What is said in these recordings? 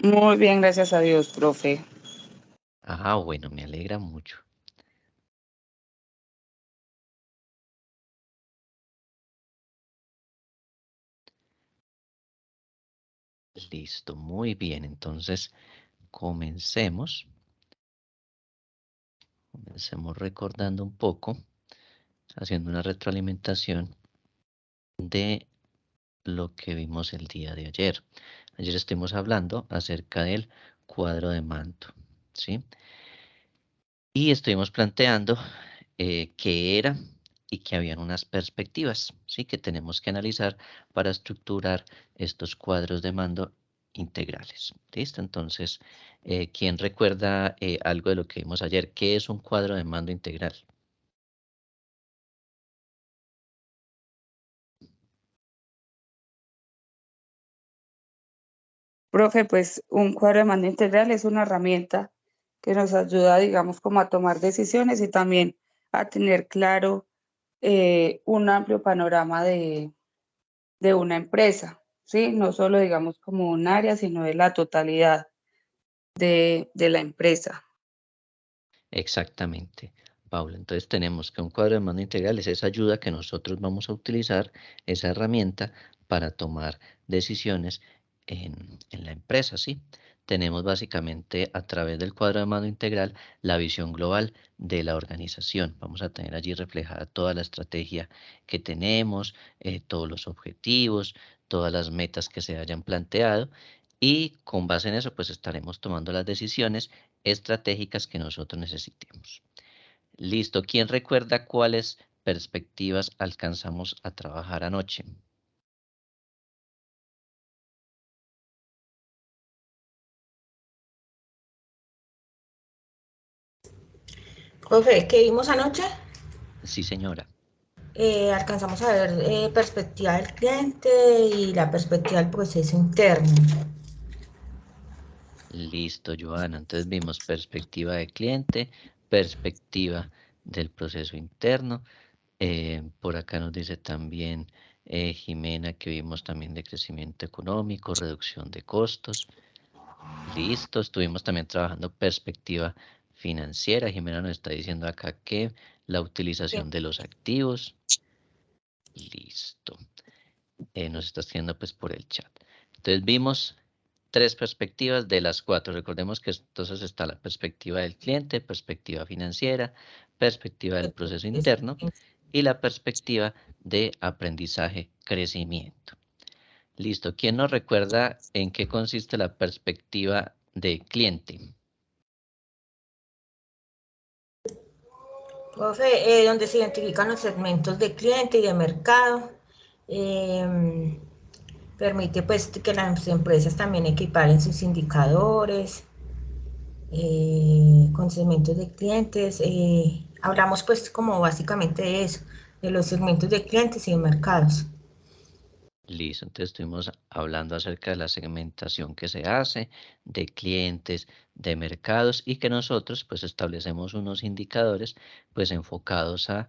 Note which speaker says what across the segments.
Speaker 1: Muy bien, gracias a Dios, profe.
Speaker 2: Ah, bueno, me alegra mucho. Listo, muy bien. Entonces, comencemos. Comencemos recordando un poco, haciendo una retroalimentación de lo que vimos el día de ayer. Ayer estuvimos hablando acerca del cuadro de mando, ¿sí? Y estuvimos planteando qué era y que habían unas perspectivas, ¿sí? Que tenemos que analizar para estructurar estos cuadros de mando integrales. ¿Listo? Entonces, ¿quién recuerda algo de lo que vimos ayer? ¿Qué es un cuadro de mando integral?
Speaker 1: Profe, pues un cuadro de mando integral es una herramienta que nos ayuda, digamos, como a tomar decisiones y también a tener claro un amplio panorama de una empresa, ¿sí? No solo, digamos, como un área, sino de la totalidad de la empresa.
Speaker 2: Exactamente, Paula. Entonces tenemos que un cuadro de mando integral es esa ayuda que nosotros vamos a utilizar, esa herramienta para tomar decisiones en la empresa, ¿sí? Tenemos básicamente a través del cuadro de mando integral la visión global de la organización. Vamos a tener allí reflejada toda la estrategia que tenemos, todos los objetivos, todas las metas que se hayan planteado y con base en eso pues estaremos tomando las decisiones estratégicas que nosotros necesitemos. Listo. ¿Quién recuerda cuáles perspectivas alcanzamos a trabajar anoche?
Speaker 3: Profe, ¿qué vimos anoche?
Speaker 2: Sí, señora.
Speaker 3: Alcanzamos a ver perspectiva del cliente y la perspectiva del proceso interno.
Speaker 2: Listo, Joana. Entonces vimos perspectiva de cliente, perspectiva del proceso interno. Por acá nos dice también Jimena que vimos también de crecimiento económico, reducción de costos. Listo, estuvimos también trabajando perspectiva financiera. Jimena nos está diciendo acá que la utilización de los activos. Listo. Nos está haciendo pues por el chat. Entonces vimos tres perspectivas de las cuatro. Recordemos que entonces está la perspectiva del cliente, perspectiva financiera, perspectiva del proceso interno y la perspectiva de aprendizaje, crecimiento. Listo. ¿Quién nos recuerda en qué consiste la perspectiva de cliente?
Speaker 3: Profe, donde se identifican los segmentos de cliente y de mercado. Eh, Permite pues que las empresas también equiparen sus indicadores con segmentos de clientes. Hablamos pues como básicamente de eso, de los segmentos de clientes y de mercados.
Speaker 2: Listo, entonces estuvimos hablando acerca de la segmentación que se hace, de clientes, de mercados y que nosotros pues establecemos unos indicadores pues enfocados a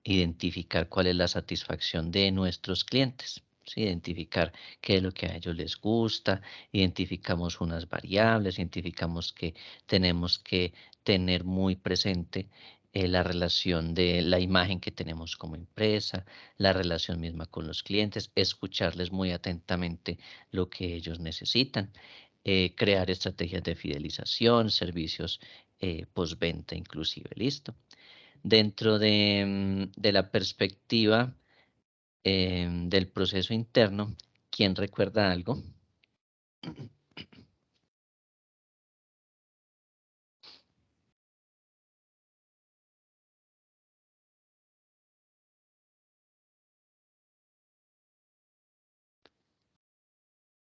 Speaker 2: identificar cuál es la satisfacción de nuestros clientes. ¿Sí? Identificar qué es lo que a ellos les gusta, identificamos unas variables, identificamos que tenemos que tener muy presente la relación de la imagen que tenemos como empresa, la relación misma con los clientes, escucharles muy atentamente lo que ellos necesitan, crear estrategias de fidelización, servicios postventa inclusive, listo. Dentro de la perspectiva del proceso interno, ¿quién recuerda algo?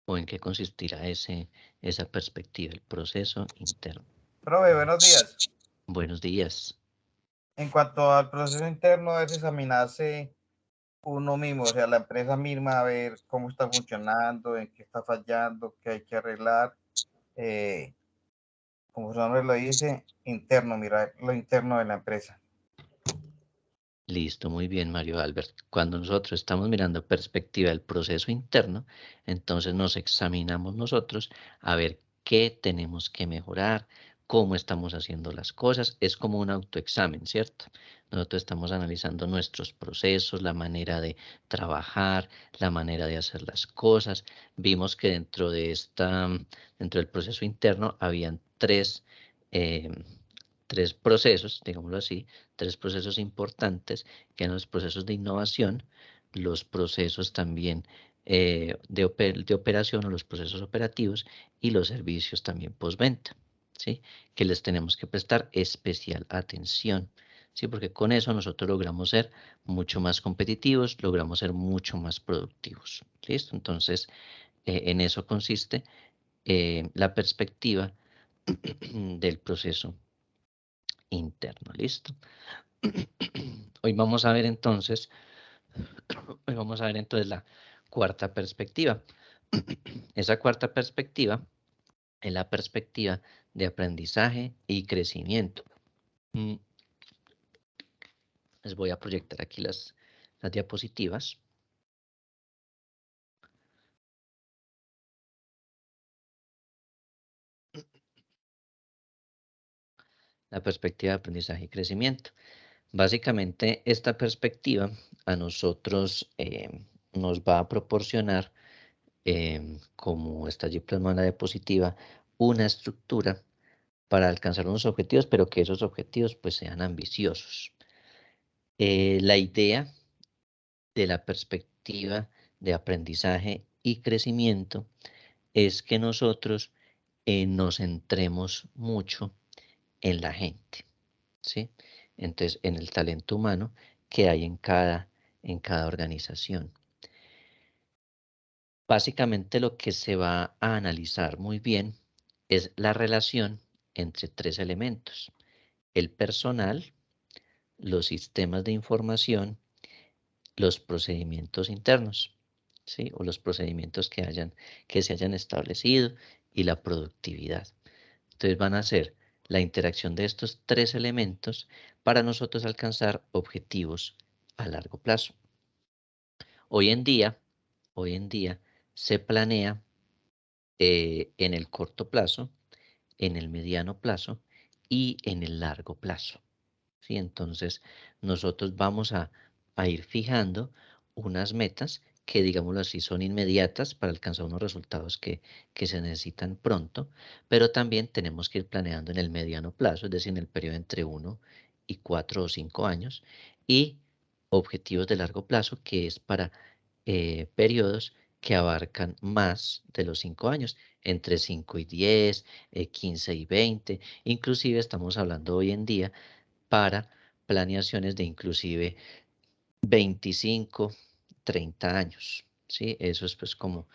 Speaker 2: ¿O en qué consistirá esa perspectiva, el proceso interno?
Speaker 4: Profe, buenos días.
Speaker 2: Buenos días.
Speaker 4: En cuanto al proceso interno, es examinarse uno mismo, o sea, la empresa misma, a ver cómo está funcionando, en qué está fallando, qué hay que arreglar. Eh, Como su nombre lo dice, interno, mirar lo interno de la empresa.
Speaker 2: Listo, muy bien, Mario Albert. Cuando nosotros estamos mirando perspectiva del proceso interno, entonces nos examinamos nosotros a ver qué tenemos que mejorar, cómo estamos haciendo las cosas. Es como un autoexamen, ¿cierto? Nosotros estamos analizando nuestros procesos, la manera de trabajar, la manera de hacer las cosas. Vimos que dentro del proceso interno habían tres procesos, digámoslo así, tres procesos importantes, que eran los procesos de innovación, los procesos también de operación o los procesos operativos y los servicios también postventa, ¿sí? Que les tenemos que prestar especial atención, ¿sí? Porque con eso nosotros logramos ser mucho más competitivos, logramos ser mucho más productivos, ¿listo? Entonces, en eso consiste la perspectiva del proceso interno, ¿listo? Hoy vamos a ver entonces la cuarta perspectiva. Esa cuarta perspectiva es la perspectiva de aprendizaje y crecimiento. Les voy a proyectar aquí las diapositivas. La perspectiva de aprendizaje y crecimiento. Básicamente, esta perspectiva a nosotros nos va a proporcionar, como está allí plasmada en la diapositiva, una estructura para alcanzar unos objetivos, pero que esos objetivos pues sean ambiciosos. La idea de la perspectiva de aprendizaje y crecimiento es que nosotros nos centremos mucho en la gente, ¿sí? Entonces, en el talento humano que hay en cada organización. Básicamente lo que se va a analizar muy bien es la relación entre tres elementos: el personal, los sistemas de información, los procedimientos internos, ¿sí? O los procedimientos que se hayan establecido y la productividad. Entonces van a ser la interacción de estos tres elementos para nosotros alcanzar objetivos a largo plazo. Hoy en día se planea en el corto plazo, en el mediano plazo y en el largo plazo, ¿sí? Entonces nosotros vamos a ir fijando unas metas que, digámoslo así, son inmediatas para alcanzar unos resultados que se necesitan pronto, pero también tenemos que ir planeando en el mediano plazo, es decir, en el periodo entre 1 y 4 o 5 años, y objetivos de largo plazo, que es para periodos que abarcan más de los 5 años, entre 5 y 10, 15 y 20, inclusive estamos hablando hoy en día para planeaciones de inclusive 25, 30 años, ¿sí? Eso es pues como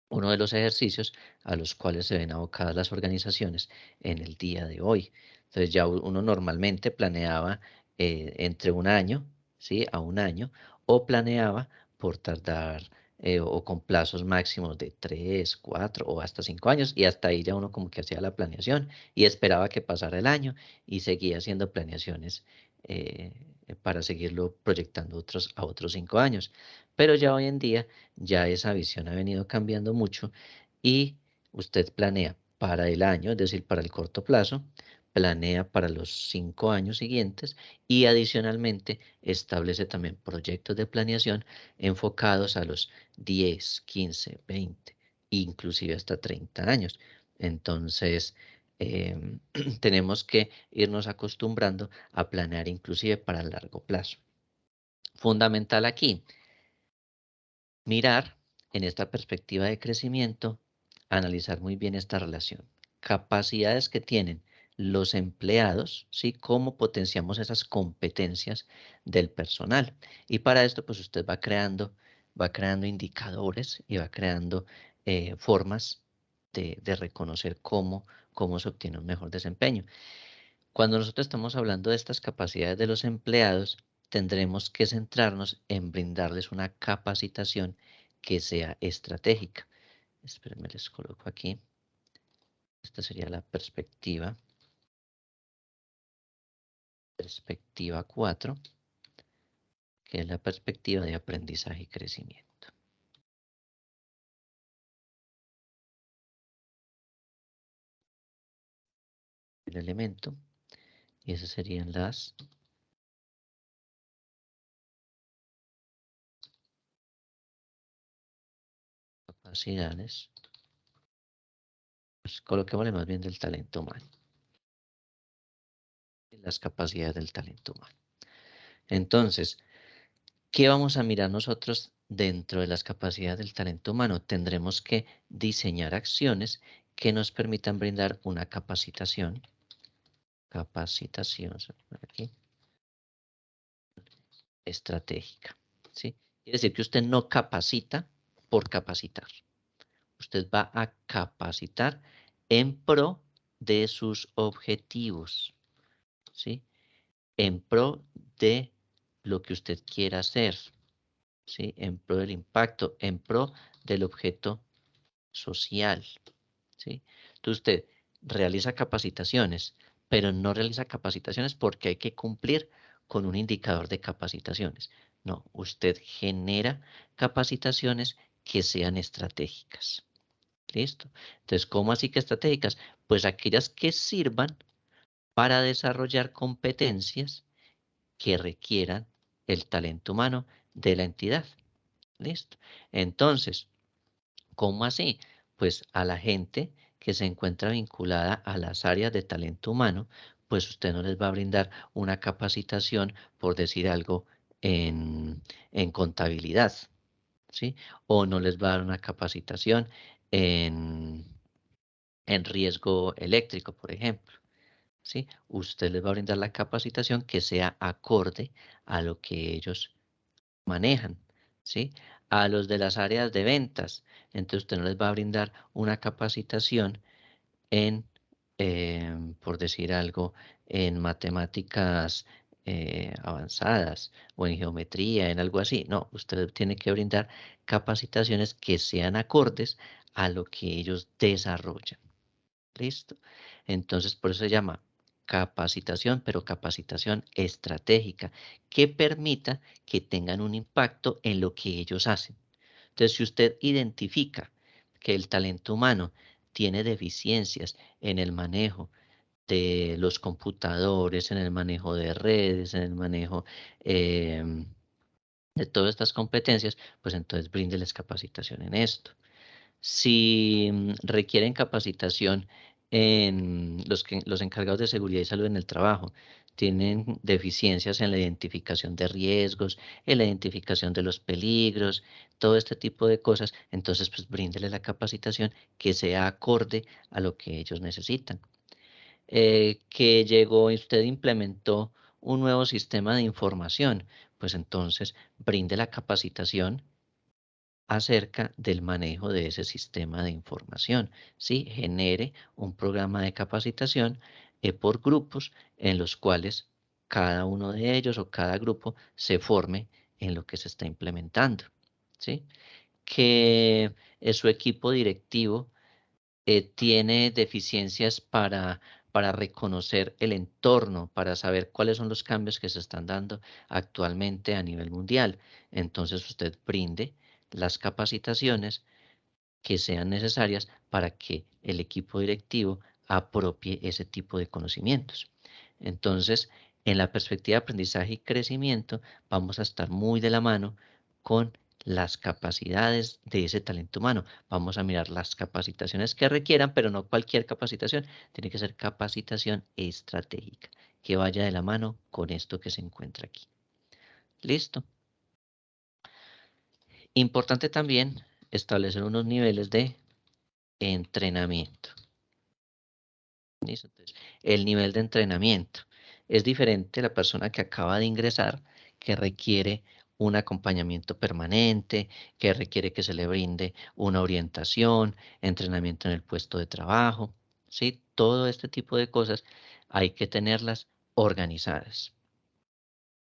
Speaker 2: uno de los ejercicios a los cuales se ven abocadas las organizaciones en el día de hoy. Entonces ya uno normalmente planeaba entre un año, ¿sí? A un año, o planeaba por tardar o con plazos máximos de 3, 4 o hasta 5 años, y hasta ahí ya uno como que hacía la planeación y esperaba que pasara el año y seguía haciendo planeaciones para seguirlo proyectando a otros 5 años. Pero ya hoy en día ya esa visión ha venido cambiando mucho y usted planea para el año, es decir, para el corto plazo, planea para los 5 años siguientes y adicionalmente establece también proyectos de planeación enfocados a los 10, 15, 20, inclusive hasta 30 años. Entonces, tenemos que irnos acostumbrando a planear inclusive para el largo plazo. Fundamental aquí, mirar en esta perspectiva de crecimiento, analizar muy bien esta relación. Capacidades que tienen los empleados, ¿sí? Cómo potenciamos esas competencias del personal. Y para esto, pues usted va creando indicadores y va creando formas de reconocer cómo se obtiene un mejor desempeño. Cuando nosotros estamos hablando de estas capacidades de los empleados, tendremos que centrarnos en brindarles una capacitación que sea estratégica. Espérenme, les coloco aquí. Esta sería la perspectiva 4, que es la perspectiva de aprendizaje y crecimiento. el elemento, y esas serían las capacidades. Pues coloquémosle más bien del talento humano. Las capacidades del talento humano. Entonces, ¿qué vamos a mirar nosotros dentro de las capacidades del talento humano? Tendremos que diseñar acciones que nos permitan brindar una capacitación, aquí, estratégica, ¿sí? Quiere decir que usted no capacita por capacitar. Usted va a capacitar en pro de sus objetivos, ¿sí? En pro de lo que usted quiera hacer, ¿sí? En pro del impacto, en pro del objeto social, ¿sí? Entonces usted realiza capacitaciones, pero no realiza capacitaciones porque hay que cumplir con un indicador de capacitaciones. No, usted genera capacitaciones que sean estratégicas. ¿Listo? Entonces, ¿cómo así que estratégicas? Pues aquellas que sirvan para desarrollar competencias que requieran el talento humano de la entidad. ¿Listo? Entonces, ¿cómo así? Pues a la gente que se encuentra vinculada a las áreas de talento humano, pues usted no les va a brindar una capacitación, por decir algo, en contabilidad, ¿sí? O no les va a dar una capacitación en, en riesgo eléctrico, por ejemplo, ¿sí? Usted les va a brindar la capacitación que sea acorde a lo que ellos manejan, ¿sí? A los de las áreas de ventas, entonces usted no les va a brindar una capacitación en, por decir algo, en matemáticas avanzadas o en geometría, en algo así. No, usted tiene que brindar capacitaciones que sean acordes a lo que ellos desarrollan. ¿Listo? Entonces, por eso se llama capacitación, pero capacitación estratégica, que permita que tengan un impacto en lo que ellos hacen. Entonces, si usted identifica que el talento humano tiene deficiencias en el manejo de los computadores, en el manejo de redes, en el manejo de todas estas competencias, pues entonces bríndeles capacitación en esto. Si requieren capacitación en los encargados de seguridad y salud en el trabajo, tienen deficiencias en la identificación de riesgos, en la identificación de los peligros, todo este tipo de cosas, entonces pues bríndele la capacitación que sea acorde a lo que ellos necesitan. Que llegó y usted implementó un nuevo sistema de información, pues entonces brinde la capacitación acerca del manejo de ese sistema de información, ¿sí? Genere un programa de capacitación por grupos en los cuales cada uno de ellos o cada grupo se forme en lo que se está implementando, ¿sí? Que su equipo directivo tiene deficiencias para reconocer el entorno, para saber cuáles son los cambios que se están dando actualmente a nivel mundial. Entonces usted brinde las capacitaciones que sean necesarias para que el equipo directivo apropie ese tipo de conocimientos. Entonces, en la perspectiva de aprendizaje y crecimiento, vamos a estar muy de la mano con las capacidades de ese talento humano. Vamos a mirar las capacitaciones que requieran, pero no cualquier capacitación. Tiene que ser capacitación estratégica, que vaya de la mano con esto que se encuentra aquí. ¿Listo? Importante también establecer unos niveles de entrenamiento. ¿Listo? Entonces, el nivel de entrenamiento es diferente a la persona que acaba de ingresar, que requiere un acompañamiento permanente, que requiere que se le brinde una orientación, entrenamiento en el puesto de trabajo, ¿sí? Todo este tipo de cosas hay que tenerlas organizadas.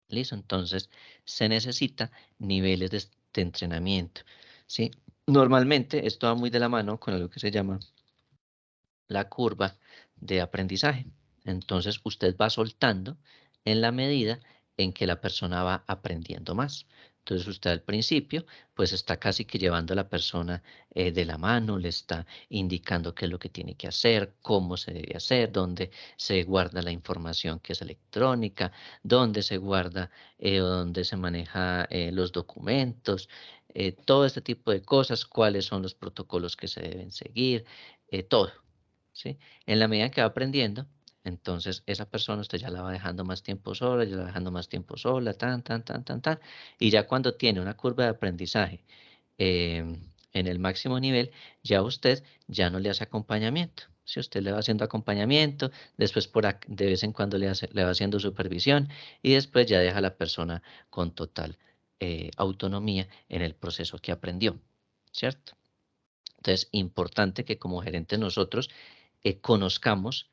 Speaker 2: ¿Listo? Entonces, se necesita niveles de entrenamiento, ¿sí? Normalmente esto va muy de la mano con algo que se llama la curva de aprendizaje. Entonces usted va soltando en la medida en que la persona va aprendiendo más. Entonces usted al principio pues está casi que llevando a la persona de la mano, le está indicando qué es lo que tiene que hacer, cómo se debe hacer, dónde se guarda la información que es electrónica, dónde se guarda o dónde se maneja los documentos, todo este tipo de cosas, cuáles son los protocolos que se deben seguir, todo, ¿sí? En la medida que va aprendiendo, entonces esa persona usted ya la va dejando más tiempo sola, ya la va dejando más tiempo sola, tan. Y ya cuando tiene una curva de aprendizaje en el máximo nivel, ya usted ya no le hace acompañamiento. Si usted le va haciendo acompañamiento, después de vez en cuando le va haciendo supervisión y después ya deja a la persona con total autonomía en el proceso que aprendió, ¿cierto? Entonces, importante que como gerentes nosotros conozcamos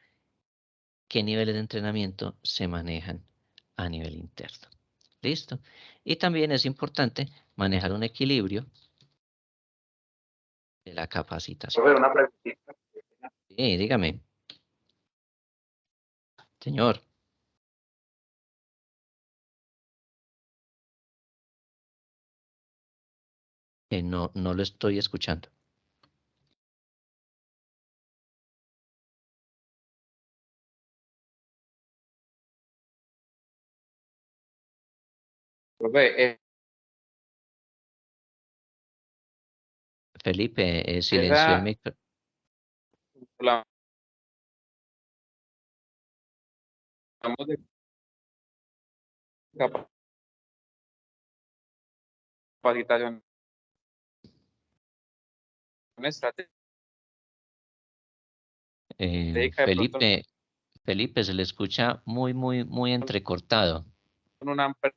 Speaker 2: qué niveles de entrenamiento se manejan a nivel interno. ¿Listo? Y también es importante manejar un equilibrio de la capacitación.
Speaker 5: Una preguntita.
Speaker 2: Sí, dígame. Señor. No lo estoy escuchando.
Speaker 5: Profe,
Speaker 2: Felipe, silenció el micro.
Speaker 5: hablamos de capacitación estratégica. De pronto
Speaker 2: Felipe, se le escucha muy entrecortado.
Speaker 5: con una empresa.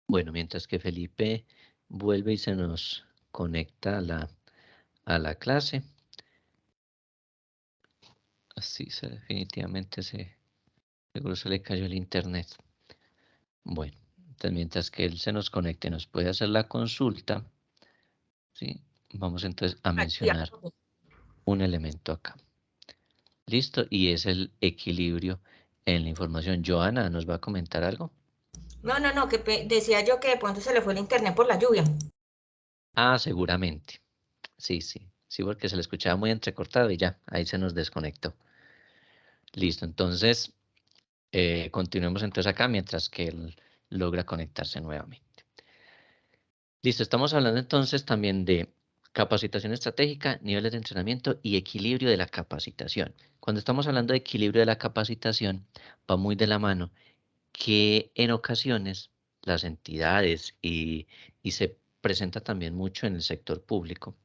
Speaker 2: Bueno, mientras que Felipe vuelve y se nos conecta a la clase. Así definitivamente seguro se le cayó el internet. Bueno, entonces mientras que él se nos conecte, nos puede hacer la consulta, ¿sí? Vamos entonces a mencionar un elemento acá. Listo, y es el equilibrio en la información. Joana, ¿nos va a comentar algo?
Speaker 3: No, que decía yo que de pronto se le fue el internet por la lluvia.
Speaker 2: Ah, seguramente. Sí, porque se le escuchaba muy entrecortado y ya, ahí se nos desconectó. Listo, entonces continuemos entonces acá mientras que él logra conectarse nuevamente. Listo, estamos hablando entonces también de capacitación estratégica, niveles de entrenamiento y equilibrio de la capacitación. Cuando estamos hablando de equilibrio de la capacitación, va muy de la mano que en ocasiones las entidades y se presenta también mucho en el sector público,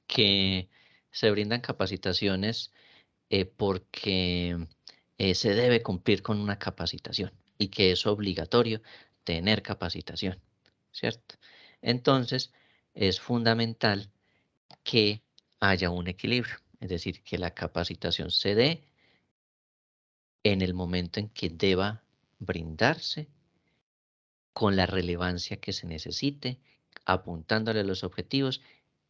Speaker 2: que se brindan capacitaciones porque se debe cumplir con una capacitación y que es obligatorio tener capacitación, ¿cierto? Entonces, es fundamental que haya un equilibrio, es decir, que la capacitación se dé en el momento en que deba brindarse con la relevancia que se necesite, apuntándole a los objetivos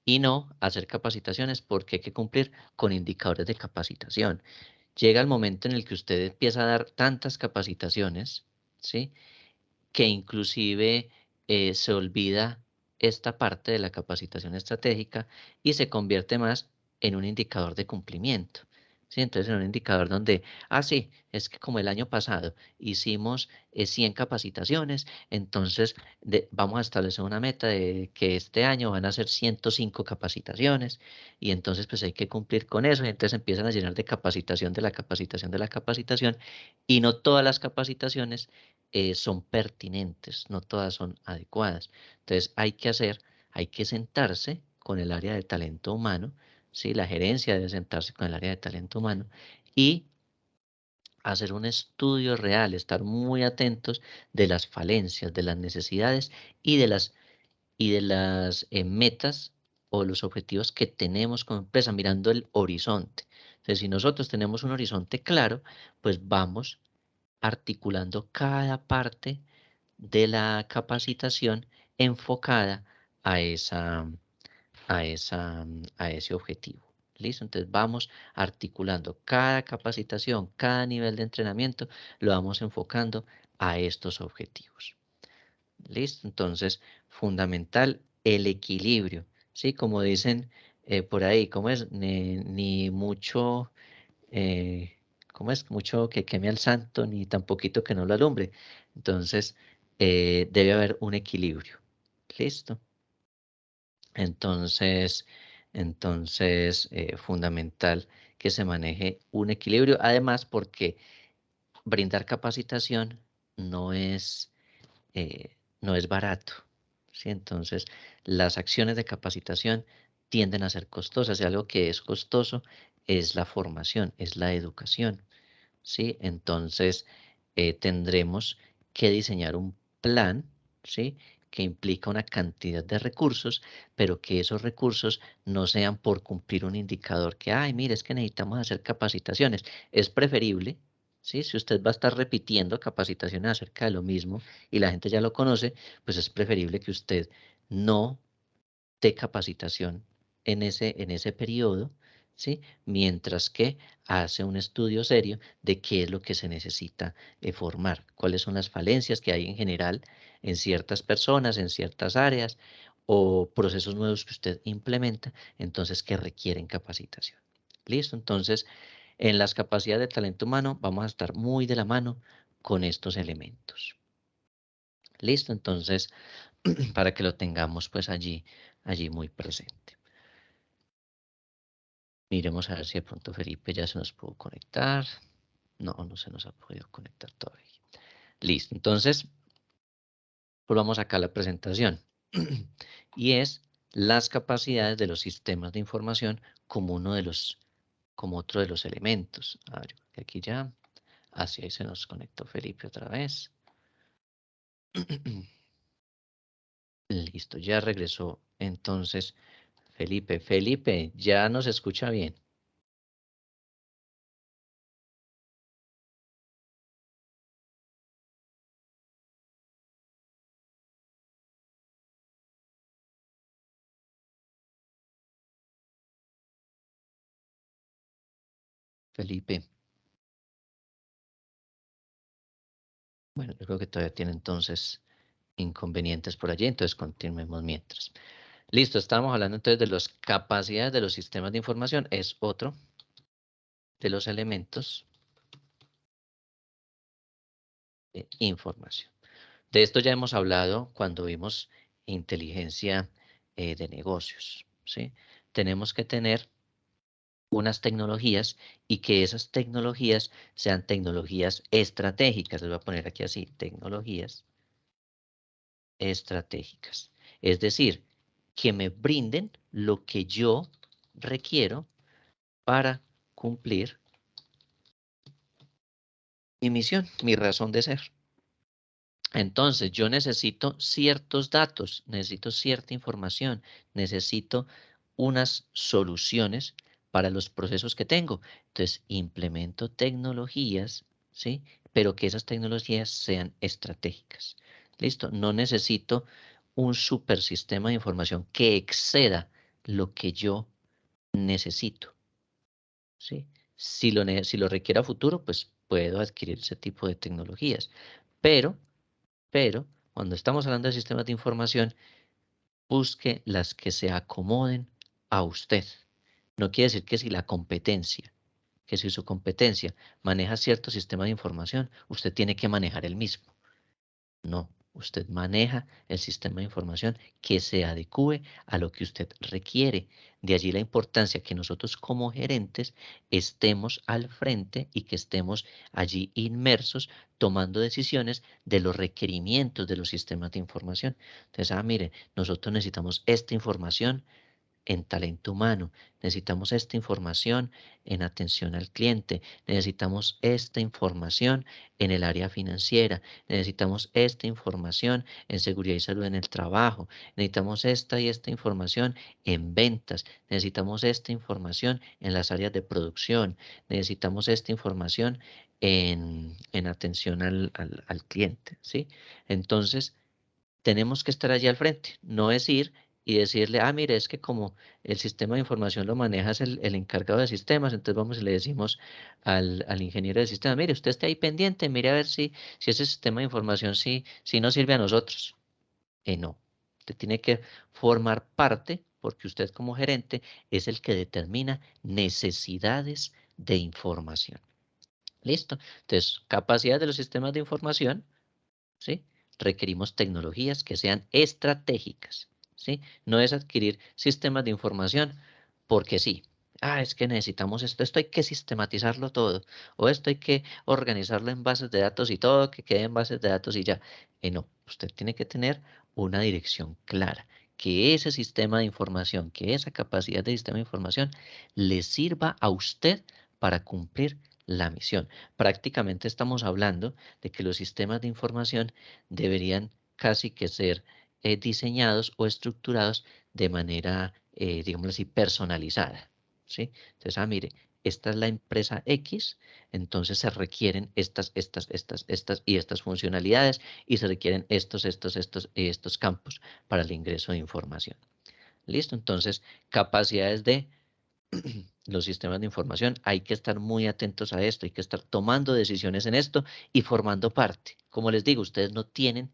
Speaker 2: y no hacer capacitaciones porque hay que cumplir con indicadores de capacitación. Llega el momento en el que usted empieza a dar tantas capacitaciones, ¿sí? Que inclusive se olvida esta parte de la capacitación estratégica y se convierte más en un indicador de cumplimiento. ¿Sí? Entonces, en un indicador donde, sí, es que como el año pasado hicimos 100 capacitaciones, entonces vamos a establecer una meta de que este año van a ser 105 capacitaciones y entonces pues hay que cumplir con eso. Y entonces empiezan a llenar de capacitación, de la capacitación, de la capacitación y no todas las capacitaciones son pertinentes, no todas son adecuadas. Entonces hay que sentarse con el área de talento humano, ¿sí? La gerencia debe sentarse con el área de talento humano y hacer un estudio real, estar muy atentos de las falencias, de las necesidades y de las metas o los objetivos que tenemos como empresa, mirando el horizonte. Entonces, si nosotros tenemos un horizonte claro, pues vamos articulando cada parte de la capacitación enfocada a a ese objetivo. ¿Listo? Entonces vamos articulando cada capacitación, cada nivel de entrenamiento, lo vamos enfocando a estos objetivos. ¿Listo? Entonces, fundamental el equilibrio, ¿sí? Como dicen por ahí, ¿cómo es? Ni mucho, ¿cómo es? Mucho que queme al santo, ni tan poquito que no lo alumbre. Entonces, debe haber un equilibrio. ¿Listo? Entonces, fundamental que se maneje un equilibrio. Además, porque brindar capacitación no es, no es barato, ¿sí? Entonces, las acciones de capacitación tienden a ser costosas y algo que es costoso es la formación, es la educación, ¿sí? Entonces, tendremos que diseñar un plan, ¿sí? Que implica una cantidad de recursos, pero que esos recursos no sean por cumplir un indicador que, ay, mire, es que necesitamos hacer capacitaciones. Es preferible, ¿sí? Si usted va a estar repitiendo capacitaciones acerca de lo mismo y la gente ya lo conoce, pues es preferible que usted no de capacitación en ese periodo, ¿sí? Mientras que hace un estudio serio de qué es lo que se necesita formar, cuáles son las falencias que hay en general en ciertas personas, en ciertas áreas o procesos nuevos que usted implementa, entonces que requieren capacitación. ¿Listo? Entonces, en las capacidades de talento humano vamos a estar muy de la mano con estos elementos. ¿Listo? Entonces, para que lo tengamos pues allí muy presente. Miremos a ver si de pronto Felipe ya se nos pudo conectar. No, no se nos ha podido conectar todavía. Listo, entonces volvamos acá a la presentación. Y es las capacidades de los sistemas de información como como otro de los elementos. A ver, aquí ya. Así ahí se nos conectó Felipe otra vez. Listo, ya regresó entonces Felipe. Felipe, ya nos escucha bien. Felipe. Bueno, yo creo que todavía tiene entonces inconvenientes por allí, entonces continuemos mientras. Listo, estamos hablando entonces de las capacidades de los sistemas de información, es otro de los elementos de información. De esto ya hemos hablado cuando vimos inteligencia de negocios, ¿sí? Tenemos que tener unas tecnologías y que esas tecnologías sean tecnologías estratégicas. Les voy a poner aquí así, tecnologías estratégicas. Es decir, que me brinden lo que yo requiero para cumplir mi misión, mi razón de ser. Entonces, yo necesito ciertos datos, necesito cierta información, necesito unas soluciones para los procesos que tengo. Entonces, implemento tecnologías, ¿sí? Pero que esas tecnologías sean estratégicas. ¿Listo? No necesito un super sistema de información que exceda lo que yo necesito, ¿sí? Si lo requiere a futuro, pues puedo adquirir ese tipo de tecnologías. Pero cuando estamos hablando de sistemas de información, busque las que se acomoden a usted. No quiere decir que si la competencia, que si su competencia maneja cierto sistema de información, usted tiene que manejar el mismo. No, usted maneja el sistema de información que se adecue a lo que usted requiere. De allí la importancia que nosotros como gerentes estemos al frente y que estemos allí inmersos tomando decisiones de los requerimientos de los sistemas de información. Entonces, mire, nosotros necesitamos esta información en talento humano, necesitamos esta información en atención al cliente, necesitamos esta información en el área financiera, necesitamos esta información en seguridad y salud en el trabajo, necesitamos esta y esta información en ventas, necesitamos esta información en las áreas de producción, necesitamos esta información en atención al cliente, ¿sí? Entonces, tenemos que estar allí al frente, no es ir y decirle, ah, mire, es que como el sistema de información lo maneja es el encargado de sistemas, entonces vamos y le decimos al ingeniero de sistemas, mire, usted esté ahí pendiente, mire a ver si ese sistema de información sí nos sirve a nosotros. No, usted tiene que formar parte, porque usted como gerente es el que determina necesidades de información. ¿Listo? Entonces, capacidad de los sistemas de información, ¿sí? Requerimos tecnologías que sean estratégicas, ¿sí? No es adquirir sistemas de información porque sí. Ah, es que necesitamos esto hay que sistematizarlo todo, o esto hay que organizarlo en bases de datos y todo que quede en bases de datos y ya. No, usted tiene que tener una dirección clara, que ese sistema de información, que esa capacidad de sistema de información le sirva a usted para cumplir la misión. Prácticamente estamos hablando de que los sistemas de información deberían casi que ser diseñados o estructurados de manera, digámoslo así, personalizada, ¿sí? Entonces, mire, esta es la empresa X, entonces se requieren estas y estas funcionalidades y se requieren estos campos para el ingreso de información. ¿Listo? Entonces, capacidades de los sistemas de información, hay que estar muy atentos a esto, hay que estar tomando decisiones en esto y formando parte. Como les digo, ustedes no tienen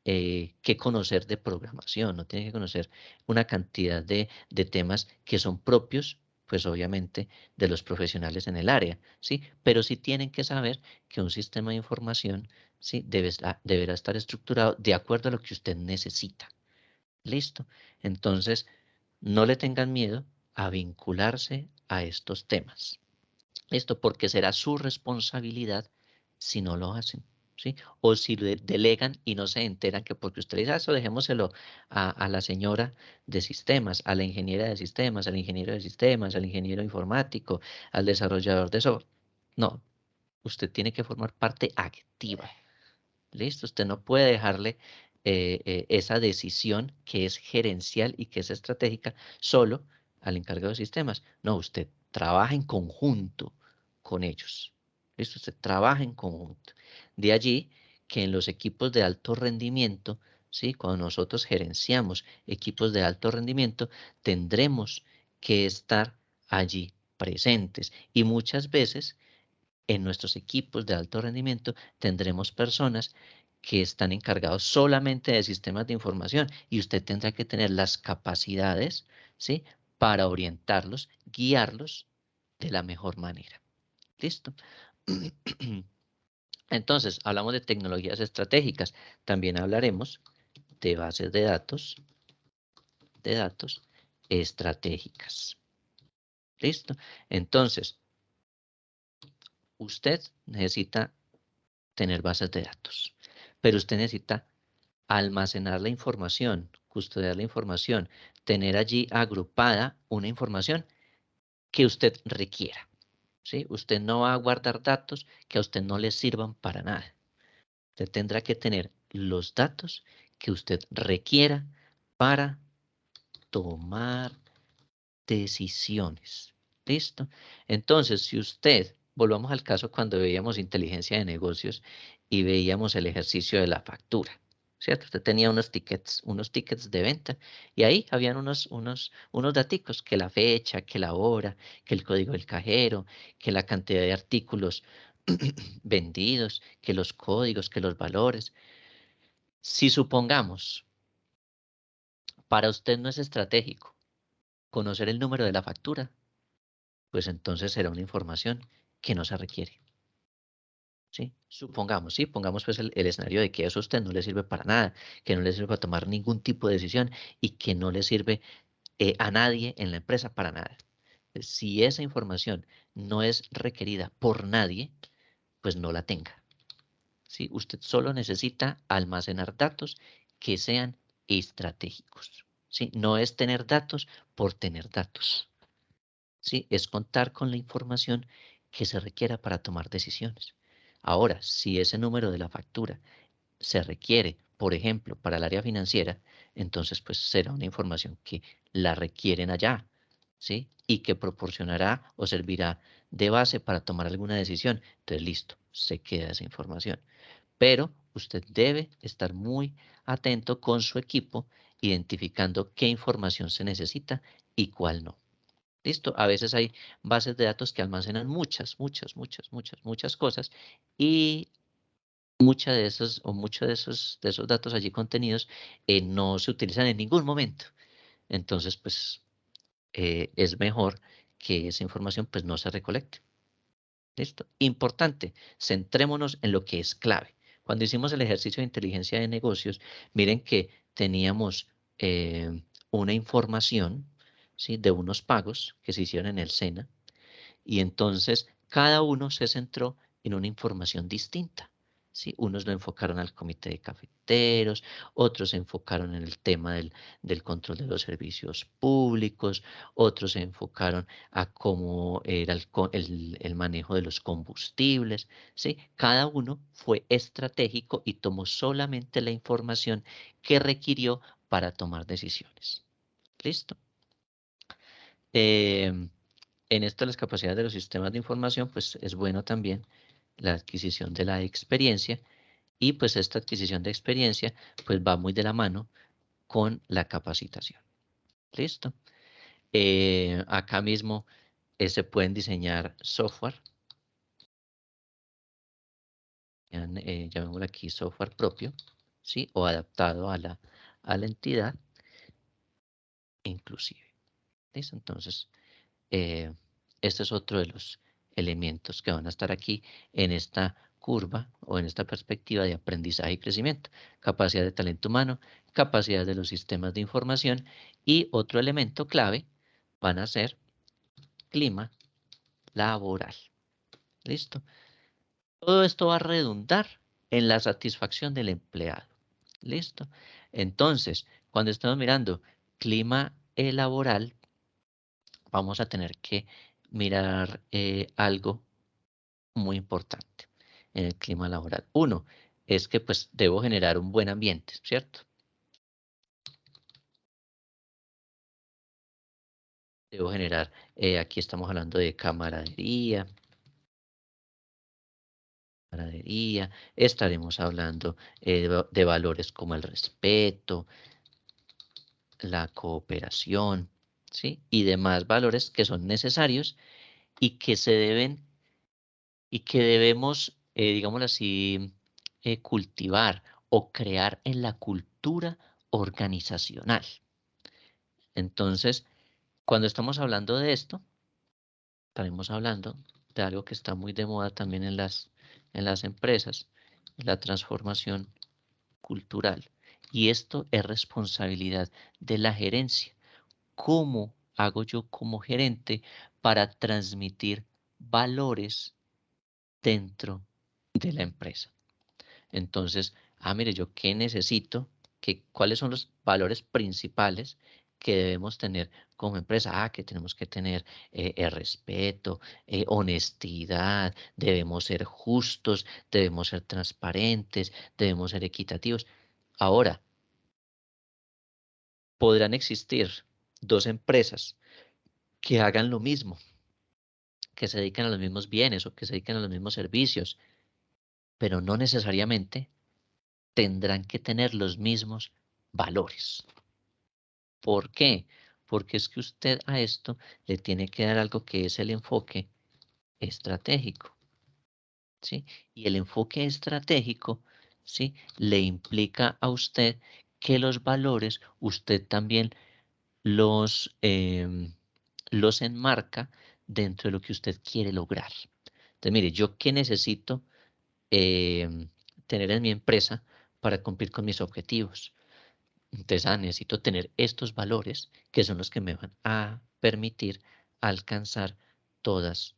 Speaker 2: que conocer de programación, no tienen que conocer una cantidad de temas que son propios, pues obviamente, de los profesionales en el área, ¿sí? Pero sí tienen que saber que un sistema de información, ¿sí? Deberá estar estructurado de acuerdo a lo que usted necesita. ¿Listo? Entonces, no le tengan miedo a vincularse a estos temas. Esto porque será su responsabilidad si no lo hacen, ¿sí? O si lo delegan y no se enteran que porque usted dice, eso dejémoselo a la señora de sistemas, a la ingeniera de sistemas, al ingeniero de sistemas, al ingeniero informático, al desarrollador de software. No, usted tiene que formar parte activa. ¿Listo? Usted no puede dejarle esa decisión que es gerencial y que es estratégica solo al encargado de sistemas. No, usted trabaja en conjunto con ellos. ¿Listo? Usted trabaja en conjunto. De allí que en los equipos de alto rendimiento, ¿sí? Cuando nosotros gerenciamos equipos de alto rendimiento, tendremos que estar allí presentes. Y muchas veces en nuestros equipos de alto rendimiento tendremos personas que están encargados solamente de sistemas de información y usted tendrá que tener las capacidades, ¿sí? Para orientarlos, guiarlos de la mejor manera. ¿Listo? Entonces, hablamos de tecnologías estratégicas. También hablaremos de bases de datos estratégicas. ¿Listo? Entonces, usted necesita tener bases de datos, pero usted necesita almacenar la información, custodiar la información, tener allí agrupada una información que usted requiera, ¿sí? Usted no va a guardar datos que a usted no le sirvan para nada. Usted tendrá que tener los datos que usted requiera para tomar decisiones. ¿Listo? Entonces, si usted, volvamos al caso cuando veíamos inteligencia de negocios y veíamos el ejercicio de la factura, ¿cierto? Usted tenía unos tickets de venta y ahí habían unos daticos, que la fecha, que la hora, que el código del cajero, que la cantidad de artículos vendidos, que los códigos, que los valores. Si supongamos, para usted no es estratégico conocer el número de la factura, pues entonces será una información que no se requiere. ¿Sí? Supongamos, ¿sí? Pongamos pues el escenario de que eso a usted no le sirve para nada, que no le sirve para tomar ningún tipo de decisión y que no le sirve a nadie en la empresa para nada. Si esa información no es requerida por nadie, pues no la tenga. ¿Sí? Usted solo necesita almacenar datos que sean estratégicos. ¿sí? No es tener datos por tener datos, ¿sí? Es contar con la información que se requiera para tomar decisiones. Ahora, si ese número de la factura se requiere, por ejemplo, para el área financiera, entonces pues será una información que la requieren allá, ¿sí? Y que proporcionará o servirá de base para tomar alguna decisión. Entonces, listo, se queda esa información. Pero usted debe estar muy atento con su equipo, identificando qué información se necesita y cuál no. ¿Listo? A veces hay bases de datos que almacenan muchas cosas y muchas de esos o muchos de esos datos allí contenidos no se utilizan en ningún momento. Entonces, pues es mejor que esa información pues no se recolecte. ¿Listo? Importante, centrémonos en lo que es clave. Cuando hicimos el ejercicio de inteligencia de negocios, miren que teníamos una información, ¿sí? De unos pagos que se hicieron en el SENA, y entonces cada uno se centró en una información distinta. ¿Sí? Unos lo enfocaron al comité de cafeteros, otros se enfocaron en el tema del control de los servicios públicos, otros se enfocaron a cómo era el manejo de los combustibles. ¿Sí? Cada uno fue estratégico y tomó solamente la información que requirió para tomar decisiones. ¿Listo? En esto, las capacidades de los sistemas de información, pues es bueno también la adquisición de la experiencia, y pues esta adquisición de experiencia pues va muy de la mano con la capacitación. ¿Listo? Acá mismo se pueden diseñar software. Llamémoslo aquí software propio, ¿sí? O adaptado a la entidad inclusive. ¿Listo? Entonces, este es otro de los elementos que van a estar aquí en esta curva o en esta perspectiva de aprendizaje y crecimiento. Capacidad de talento humano, capacidad de los sistemas de información, y otro elemento clave van a ser clima laboral. ¿Listo? Todo esto va a redundar en la satisfacción del empleado. ¿Listo? Entonces, cuando estamos mirando clima laboral, vamos a tener que mirar algo muy importante en el clima laboral. Uno, es que pues debo generar un buen ambiente, ¿cierto? Debo generar, aquí estamos hablando de camaradería, estaremos hablando de valores como el respeto, la cooperación, ¿sí? Y demás valores que son necesarios y que se deben y que debemos, digámoslo así, cultivar o crear en la cultura organizacional. Entonces, cuando estamos hablando de esto, estaremos hablando de algo que está muy de moda también en las empresas, la transformación cultural. Y esto es responsabilidad de la gerencia. ¿Cómo hago yo como gerente para transmitir valores dentro de la empresa? Entonces, mire, yo qué necesito, cuáles son los valores principales que debemos tener como empresa. Que tenemos que tener el respeto, honestidad, debemos ser justos, debemos ser transparentes, debemos ser equitativos. Ahora, podrán existir dos empresas que hagan lo mismo, que se dedican a los mismos bienes o que se dedican a los mismos servicios, pero no necesariamente tendrán que tener los mismos valores. ¿Por qué? Porque es que usted a esto le tiene que dar algo que es el enfoque estratégico, ¿sí? Y el enfoque estratégico, ¿sí? Le implica a usted que los valores usted también los enmarca dentro de lo que usted quiere lograr. Entonces, mire, ¿yo qué necesito tener en mi empresa para cumplir con mis objetivos? Entonces, necesito tener estos valores que son los que me van a permitir alcanzar todas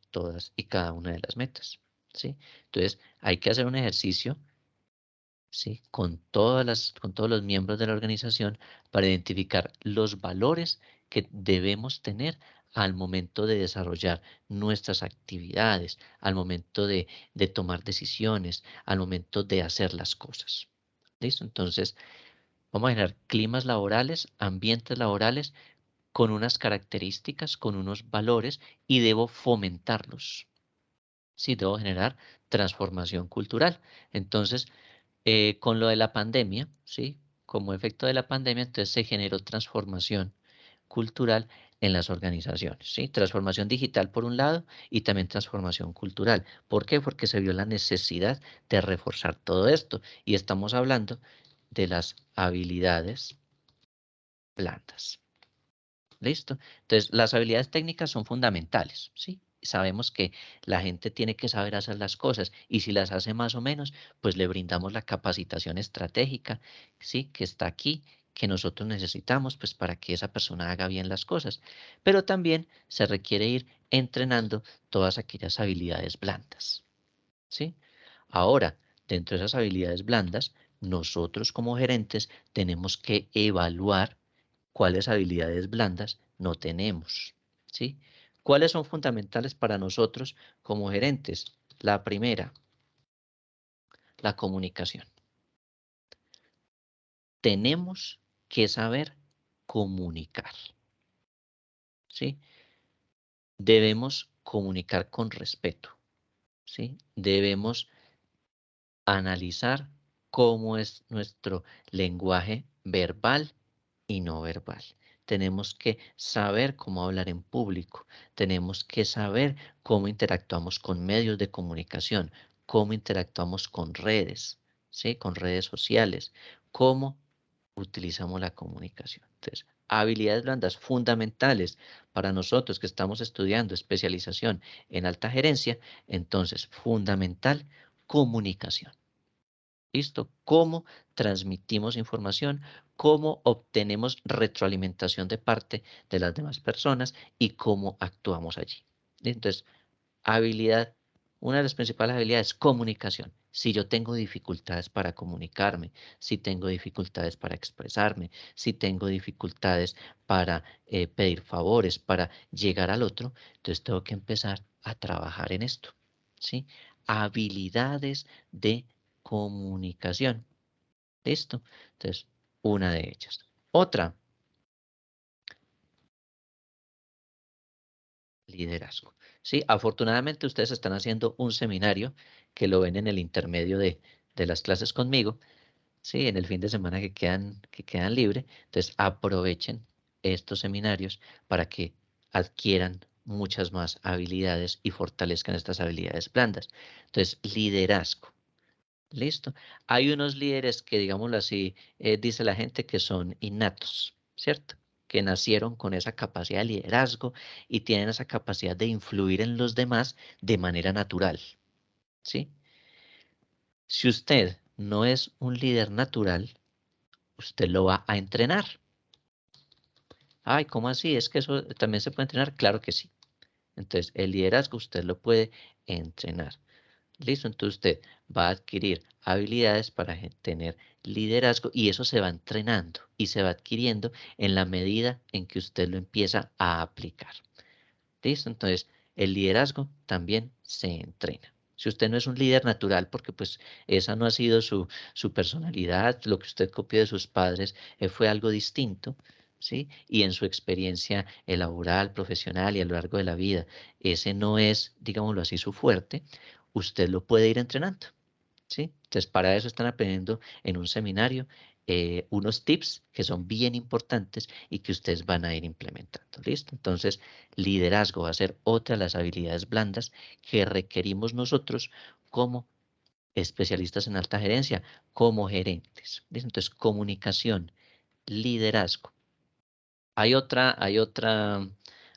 Speaker 2: y cada una de las metas, ¿sí? Entonces, hay que hacer un ejercicio ¿sí? Con todos los miembros de la organización para identificar los valores que debemos tener al momento de desarrollar nuestras actividades, al momento de tomar decisiones, al momento de hacer las cosas. ¿Listo? Entonces, vamos a generar climas laborales, ambientes laborales con unas características, con unos valores y debo fomentarlos. Sí, debo generar transformación cultural. Entonces, con lo de la pandemia, ¿sí? Como efecto de la pandemia, entonces se generó transformación cultural en las organizaciones, ¿sí? Transformación digital por un lado y también transformación cultural. ¿Por qué? Porque se vio la necesidad de reforzar todo esto y estamos hablando de las habilidades blandas. ¿Listo? Entonces, las habilidades técnicas son fundamentales, ¿sí? Sabemos que la gente tiene que saber hacer las cosas y si las hace más o menos, pues le brindamos la capacitación estratégica, ¿sí? Que está aquí, que nosotros necesitamos, pues para que esa persona haga bien las cosas. Pero también se requiere ir entrenando todas aquellas habilidades blandas, ¿sí? Ahora, dentro de esas habilidades blandas, nosotros como gerentes tenemos que evaluar cuáles habilidades blandas no tenemos, ¿sí? ¿Cuáles son fundamentales para nosotros como gerentes? La primera, la comunicación. Tenemos que saber comunicar, ¿sí? Debemos comunicar con respeto, ¿sí? Debemos analizar cómo es nuestro lenguaje verbal y no verbal. Tenemos que saber cómo hablar en público. Tenemos que saber cómo interactuamos con medios de comunicación, cómo interactuamos con redes, ¿sí? Con redes sociales, cómo utilizamos la comunicación. Entonces, habilidades blandas fundamentales para nosotros que estamos estudiando especialización en alta gerencia. Entonces, fundamental, comunicación. ¿Listo? ¿Cómo transmitimos información? ¿Cómo obtenemos retroalimentación de parte de las demás personas? Y cómo actuamos allí. Entonces, habilidad, una de las principales habilidades es comunicación. Si yo tengo dificultades para comunicarme, si tengo dificultades para expresarme, si tengo dificultades para pedir favores, para llegar al otro, entonces tengo que empezar a trabajar en esto, ¿sí? Habilidades de comunicación. ¿Listo? Entonces, una de ellas. Otra, liderazgo. Sí, afortunadamente ustedes están haciendo un seminario que lo ven en el intermedio de las clases conmigo, sí, en el fin de semana que quedan libre. Entonces, aprovechen estos seminarios para que adquieran muchas más habilidades y fortalezcan estas habilidades blandas. Entonces, liderazgo. ¿Listo? Hay unos líderes que, digámoslo así, dice la gente que son innatos, ¿cierto? Que nacieron con esa capacidad de liderazgo y tienen esa capacidad de influir en los demás de manera natural, ¿sí? Si usted no es un líder natural, usted lo va a entrenar. Ay, ¿cómo así? ¿Es que eso también se puede entrenar? Claro que sí. Entonces, el liderazgo usted lo puede entrenar. Listo, entonces usted va a adquirir habilidades para tener liderazgo y eso se va entrenando y se va adquiriendo en la medida en que usted lo empieza a aplicar. Listo, entonces el liderazgo también se entrena. Si usted no es un líder natural, porque pues esa no ha sido su personalidad, lo que usted copió de sus padres fue algo distinto, ¿sí? Y en su experiencia laboral, profesional y a lo largo de la vida, ese no es, digámoslo así, su fuerte, usted lo puede ir entrenando, ¿sí? Entonces, para eso están aprendiendo en un seminario unos tips que son bien importantes y que ustedes van a ir implementando, ¿listo? Entonces, liderazgo va a ser otra de las habilidades blandas que requerimos nosotros como especialistas en alta gerencia, como gerentes, ¿listo? Entonces, comunicación, liderazgo. Hay otra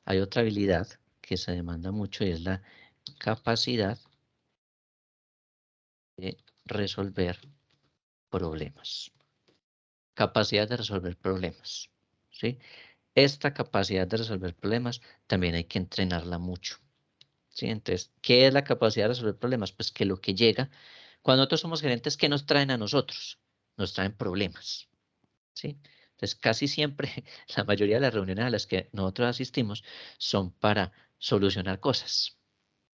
Speaker 2: habilidad que se demanda mucho y es la capacidad de resolver problemas. Capacidad de resolver problemas, ¿sí? Esta capacidad de resolver problemas también hay que entrenarla mucho, ¿sí? Entonces, ¿qué es la capacidad de resolver problemas? Pues que lo que llega, Cuando nosotros somos gerentes, ¿qué nos traen a nosotros? Nos traen problemas, ¿sí? Entonces, casi siempre, la mayoría de las reuniones a las que nosotros asistimos son para solucionar cosas.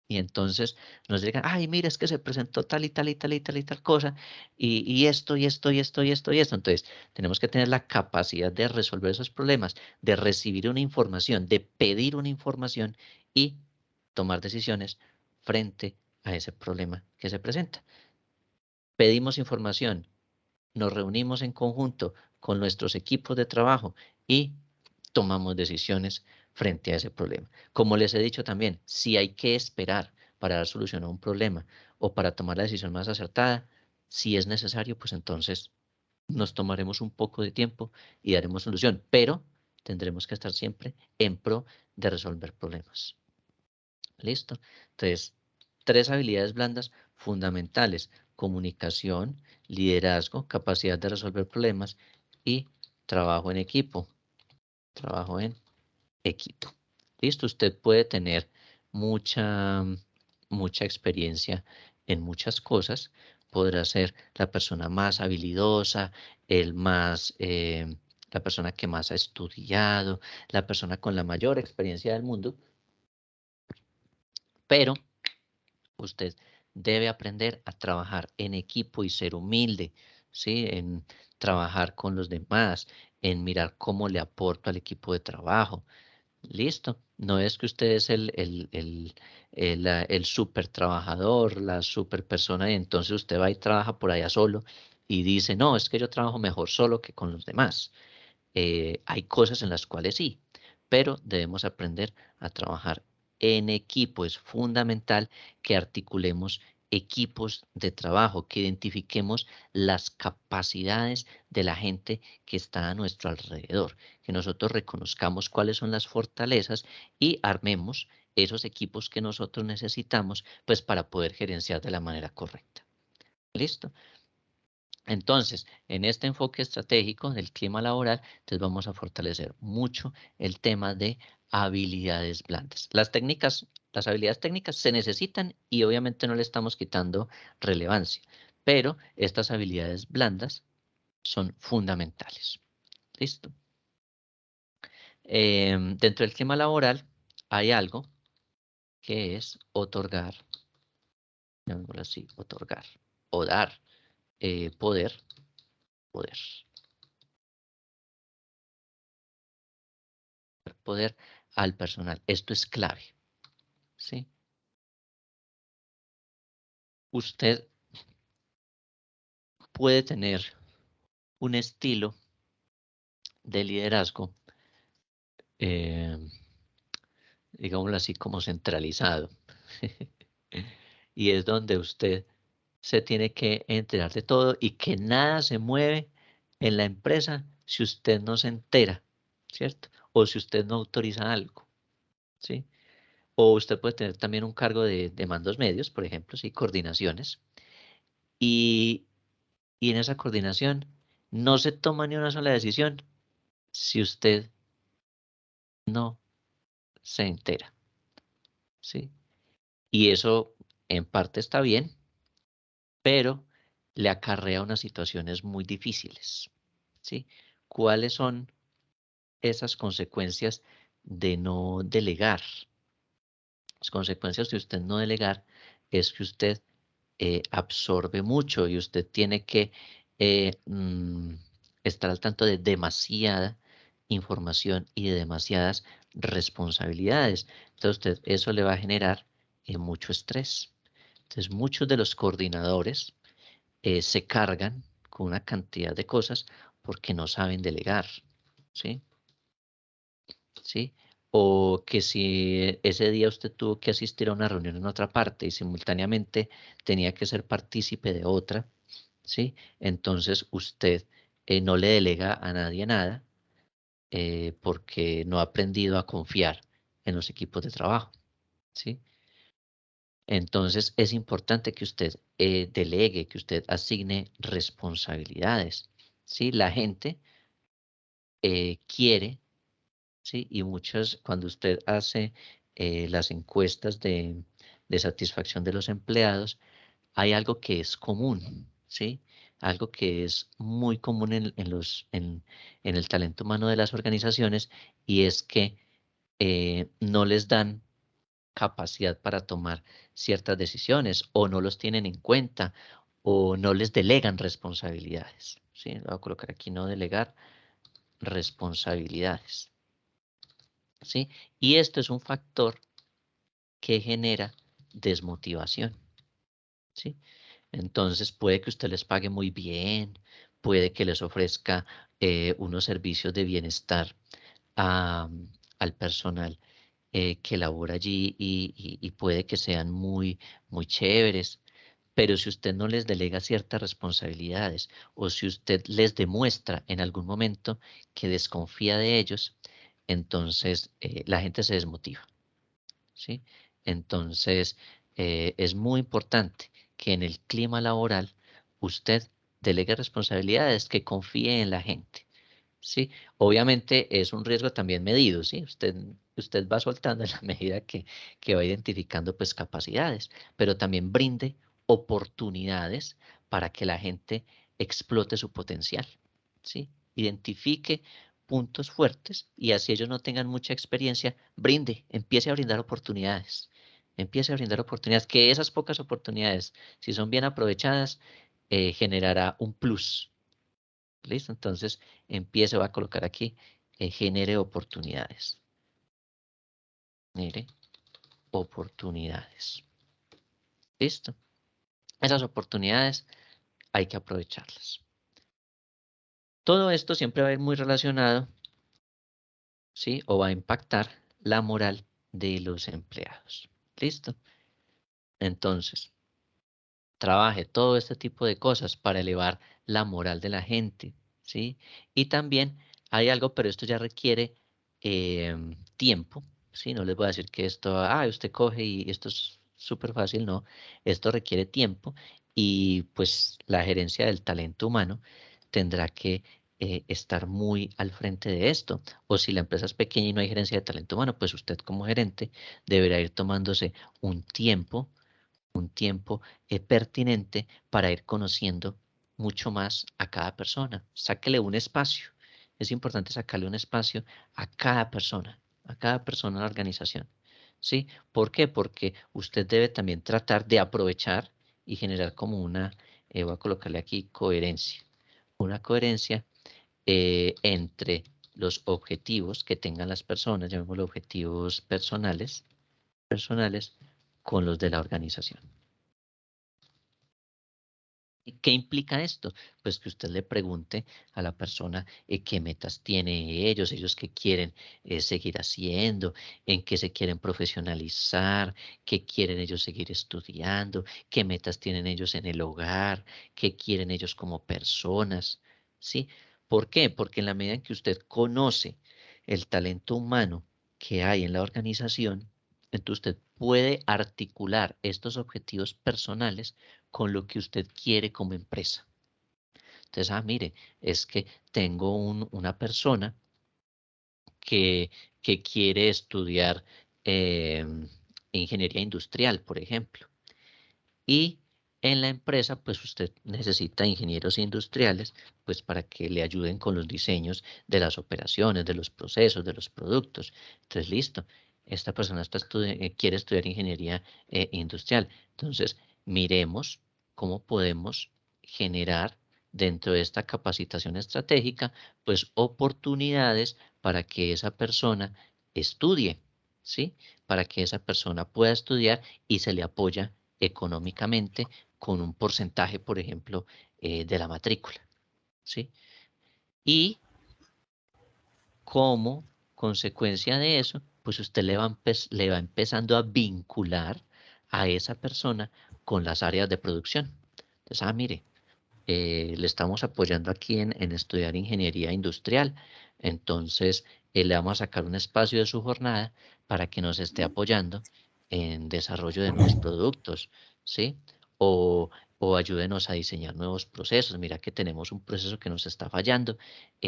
Speaker 2: Y entonces nos digan, ay, mira, es que se presentó tal y tal y tal y tal y tal cosa, y esto, y esto, y esto, y esto, y esto. Entonces, tenemos que tener la capacidad de resolver esos problemas, de recibir una información, de pedir una información y tomar decisiones frente a ese problema que se presenta. Pedimos información, nos reunimos en conjunto con nuestros equipos de trabajo y tomamos decisiones frente a ese problema. Como les he dicho también, si hay que esperar para dar solución a un problema o para tomar la decisión más acertada, si es necesario, pues entonces nos tomaremos un poco de tiempo y daremos solución, pero tendremos que estar siempre en pro de resolver problemas. ¿Listo? Entonces, 3 habilidades blandas fundamentales: comunicación, liderazgo, capacidad de resolver problemas y trabajo en equipo. Trabajo en equipo. ¿Listo? Usted puede tener mucha experiencia en muchas cosas. Podrá ser la persona más habilidosa, la persona que más ha estudiado, la persona con la mayor experiencia del mundo, pero usted debe aprender a trabajar en equipo y ser humilde, ¿sí? En trabajar con los demás, en mirar cómo le aporto al equipo de trabajo. Listo. No es que usted es el super trabajador, la super persona, y entonces usted va y trabaja por allá solo y dice, no, es que yo trabajo mejor solo que con los demás. Hay cosas en las cuales sí, pero debemos aprender a trabajar en equipo. Es fundamental que articulemos equipos de trabajo, que identifiquemos las capacidades de la gente que está a nuestro alrededor, que nosotros reconozcamos cuáles son las fortalezas y armemos esos equipos que nosotros necesitamos, pues para poder gerenciar de la manera correcta. ¿Listo? Entonces, en este enfoque estratégico del clima laboral, entonces vamos a fortalecer mucho el tema de habilidades blandas. Las habilidades técnicas se necesitan y obviamente no le estamos quitando relevancia, pero estas habilidades blandas son fundamentales. ¿Listo? Dentro del clima laboral hay algo que es otorgar, llamémoslo así, otorgar o dar poder. Poder al personal. Esto es clave, ¿sí? Usted puede tener un estilo de liderazgo, digámoslo así, como centralizado. Y es donde usted se tiene que enterar de todo y que nada se mueve en la empresa si usted no se entera, ¿cierto? O si usted no autoriza algo, ¿sí? O usted puede tener también un cargo de mandos medios, por ejemplo, sí, coordinaciones. Y en esa coordinación no se toma ni una sola decisión si usted no se entera, ¿sí? Y eso en parte está bien, pero le acarrea unas situaciones muy difíciles, ¿sí? ¿Cuáles son esas consecuencias de no delegar? Las consecuencias de usted no delegar es que usted absorbe mucho y usted tiene que estar al tanto de demasiada información y de demasiadas responsabilidades. Entonces, eso le va a generar mucho estrés. Entonces, muchos de los coordinadores se cargan con una cantidad de cosas porque no saben delegar, ¿sí? ¿Sí? O que si ese día usted tuvo que asistir a una reunión en otra parte y simultáneamente tenía que ser partícipe de otra, ¿sí? Entonces usted no le delega a nadie nada porque no ha aprendido a confiar en los equipos de trabajo, ¿sí? Entonces es importante que usted delegue, que usted asigne responsabilidades, ¿sí? La gente quiere, ¿sí? Y muchas, cuando usted hace las encuestas de satisfacción de los empleados, hay algo que es común, ¿sí? Algo que es muy común en el talento humano de las organizaciones, y es que no les dan capacidad para tomar ciertas decisiones, o no los tienen en cuenta, o no les delegan responsabilidades, ¿sí? Voy a colocar aquí no delegar responsabilidades, ¿sí? Y esto es un factor que genera desmotivación, ¿sí? Entonces puede que usted les pague muy bien, puede que les ofrezca unos servicios de bienestar al personal que labora allí, y puede que sean muy, muy chéveres, pero si usted no les delega ciertas responsabilidades, o si usted les demuestra en algún momento que desconfía de ellos, entonces la gente se desmotiva, ¿sí? Entonces es muy importante que en el clima laboral usted delegue responsabilidades, que confíe en la gente, ¿sí? Obviamente es un riesgo también medido, ¿sí? Usted va soltando en la medida que va identificando pues capacidades, pero también brinde oportunidades para que la gente explote su potencial, ¿sí? Identifique puntos fuertes, y así ellos no tengan mucha experiencia, empiece a brindar oportunidades. Empiece a brindar oportunidades, que esas pocas oportunidades, si son bien aprovechadas, generará un plus. ¿Listo? Entonces, empiece, va a colocar aquí, genere oportunidades. Genere oportunidades. ¿Listo? Esas oportunidades hay que aprovecharlas. Todo esto siempre va a ir muy relacionado, ¿sí? O va a impactar la moral de los empleados. ¿Listo? Entonces, trabaje todo este tipo de cosas para elevar la moral de la gente, ¿sí? Y también hay algo, pero esto ya requiere tiempo, ¿sí? No les voy a decir que esto, usted coge y esto es súper fácil, no. Esto requiere tiempo, y pues la gerencia del talento humano tendrá que estar muy al frente de esto. O si la empresa es pequeña y no hay gerencia de talento humano, pues usted como gerente deberá ir tomándose un tiempo pertinente para ir conociendo mucho más a cada persona. Sáquele un espacio. Es importante sacarle un espacio a cada persona en la organización. ¿Sí? ¿Por qué? Porque usted debe también tratar de aprovechar y generar como voy a colocarle aquí coherencia. Una coherencia entre los objetivos que tengan las personas, llamémoslo objetivos personales, con los de la organización. ¿Qué implica esto? Pues que usted le pregunte a la persona qué metas tienen ellos qué quieren seguir haciendo, en qué se quieren profesionalizar, qué quieren ellos seguir estudiando, qué metas tienen ellos en el hogar, qué quieren ellos como personas, ¿sí? ¿Por qué? Porque en la medida en que usted conoce el talento humano que hay en la organización, entonces usted puede articular estos objetivos personales con lo que usted quiere como empresa. Entonces, mire, es que tengo una persona que, que quiere estudiar ingeniería industrial, por ejemplo. Y en la empresa, pues usted necesita ingenieros industriales, pues para que le ayuden con los diseños de las operaciones, de los procesos, de los productos. Entonces, listo, esta persona quiere estudiar ingeniería industrial. Entonces, miremos cómo podemos generar dentro de esta capacitación estratégica, pues oportunidades para que esa persona estudie, ¿sí? Para que esa persona pueda estudiar, y se le apoya económicamente con un porcentaje, por ejemplo, de la matrícula, ¿sí? Y como consecuencia de eso, pues usted le va empezando a vincular a esa persona con las áreas de producción. Entonces, mire, le estamos apoyando aquí en estudiar ingeniería industrial, entonces le vamos a sacar un espacio de su jornada para que nos esté apoyando en desarrollo de nuevos productos, ¿sí? O, o ayúdenos a diseñar nuevos procesos. Mira que tenemos un proceso que nos está fallando,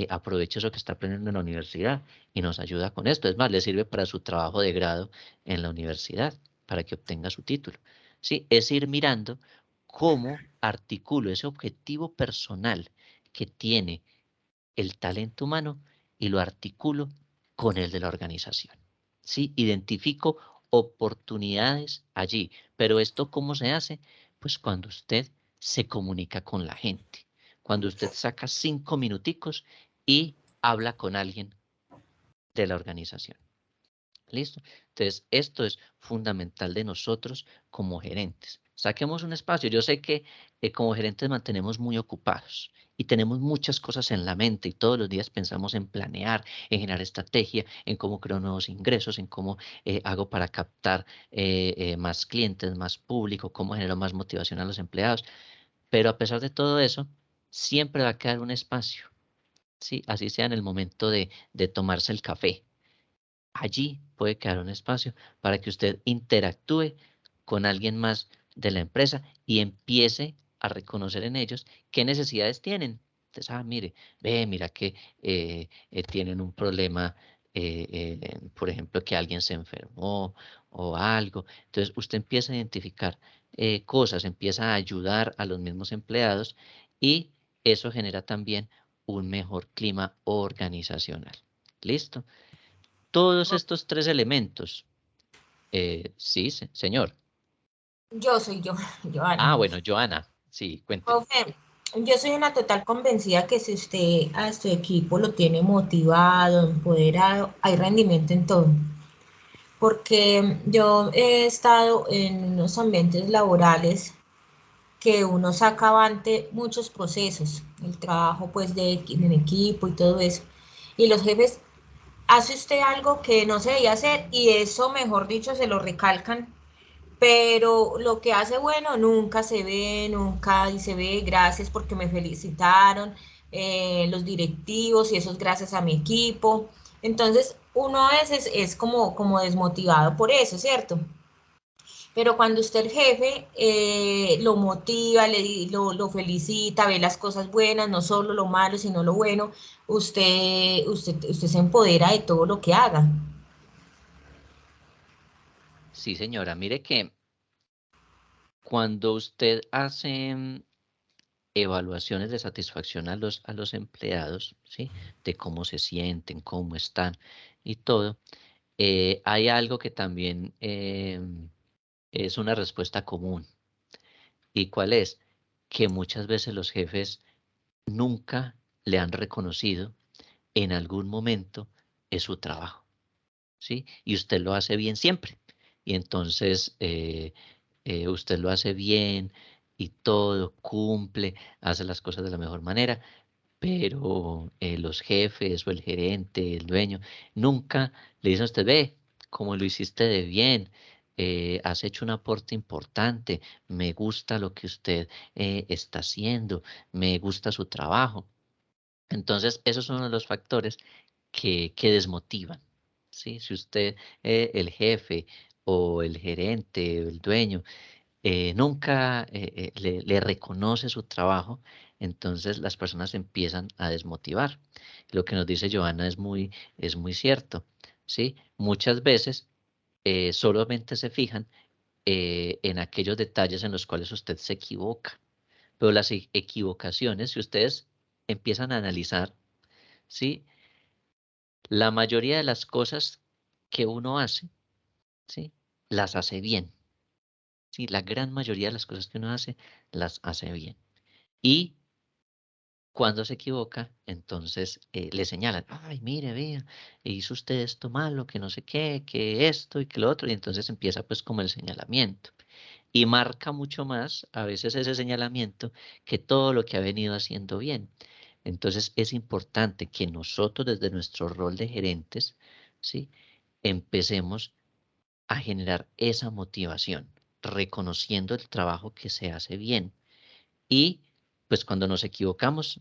Speaker 2: aproveche eso que está aprendiendo en la universidad y nos ayuda con esto. Es más, le sirve para su trabajo de grado en la universidad, para que obtenga su título. Sí, es ir mirando cómo articulo ese objetivo personal que tiene el talento humano y lo articulo con el de la organización. ¿Sí? Identifico oportunidades allí. Pero ¿esto cómo se hace? Pues cuando usted se comunica con la gente. Cuando usted saca 5 minuticos y habla con alguien de la organización. ¿Listo? Entonces, esto es fundamental de nosotros como gerentes. Saquemos un espacio. Yo sé que como gerentes mantenemos muy ocupados y tenemos muchas cosas en la mente y todos los días pensamos en planear, en generar estrategia, en cómo creo nuevos ingresos, en cómo hago para captar más clientes, más público, cómo genero más motivación a los empleados. Pero a pesar de todo eso, siempre va a quedar un espacio, ¿sí? Así sea en el momento de tomarse el café. Allí puede quedar un espacio para que usted interactúe con alguien más de la empresa y empiece a reconocer en ellos qué necesidades tienen. Entonces, mire, mira que tienen un problema, por ejemplo, que alguien se enfermó o algo. Entonces, usted empieza a identificar cosas, empieza a ayudar a los mismos empleados y eso genera también un mejor clima organizacional. ¿Listo? Todos estos 3 elementos. Sí, señor.
Speaker 3: Soy yo, Joana.
Speaker 2: Bueno, Joana, sí, cuénteme.
Speaker 3: Profe, yo soy una total convencida que si usted a su equipo lo tiene motivado, empoderado, hay rendimiento en todo. Porque yo he estado en unos ambientes laborales que uno saca avante muchos procesos, el trabajo pues en equipo y todo eso. Y los jefes, hace usted algo que no se debía hacer y eso, mejor dicho, se lo recalcan, pero lo que hace bueno nunca se ve, nunca dice ve, gracias porque me felicitaron, los directivos y eso es gracias a mi equipo. Entonces, uno a veces es como desmotivado por eso, ¿cierto? Pero cuando usted el jefe lo motiva, lo felicita, ve las cosas buenas, no solo lo malo, sino lo bueno, usted se empodera de todo lo que haga.
Speaker 2: Sí, señora, mire que cuando usted hace evaluaciones de satisfacción a los empleados, ¿sí? De cómo se sienten, cómo están y todo, hay algo que también es una respuesta común. ¿Y cuál es? Que muchas veces los jefes nunca le han reconocido en algún momento es su trabajo, ¿sí? Y usted lo hace bien siempre. Y entonces usted lo hace bien y todo cumple, hace las cosas de la mejor manera, pero los jefes o el gerente, el dueño, nunca le dicen a usted, ve, como lo hiciste de bien, has hecho un aporte importante, me gusta lo que usted está haciendo, me gusta su trabajo. Entonces, esos son uno de los factores que desmotivan, ¿sí? Si usted, el jefe o el gerente o el dueño, nunca le reconoce su trabajo, entonces las personas empiezan a desmotivar. Lo que nos dice Joana es muy cierto, ¿sí? Muchas veces solamente se fijan en aquellos detalles en los cuales usted se equivoca, pero las equivocaciones, si ustedes empiezan a analizar, ¿sí? La mayoría de las cosas que uno hace, ¿sí? Las hace bien. Sí, la gran mayoría de las cosas que uno hace, las hace bien. Y cuando se equivoca, entonces le señalan, ay, mire, vea, hizo usted esto malo, que no sé qué, que esto y que lo otro, y entonces empieza pues como el señalamiento. Y marca mucho más a veces ese señalamiento que todo lo que ha venido haciendo bien. Entonces es importante que nosotros desde nuestro rol de gerentes, ¿sí? Empecemos a generar esa motivación, reconociendo el trabajo que se hace bien. Y pues cuando nos equivocamos,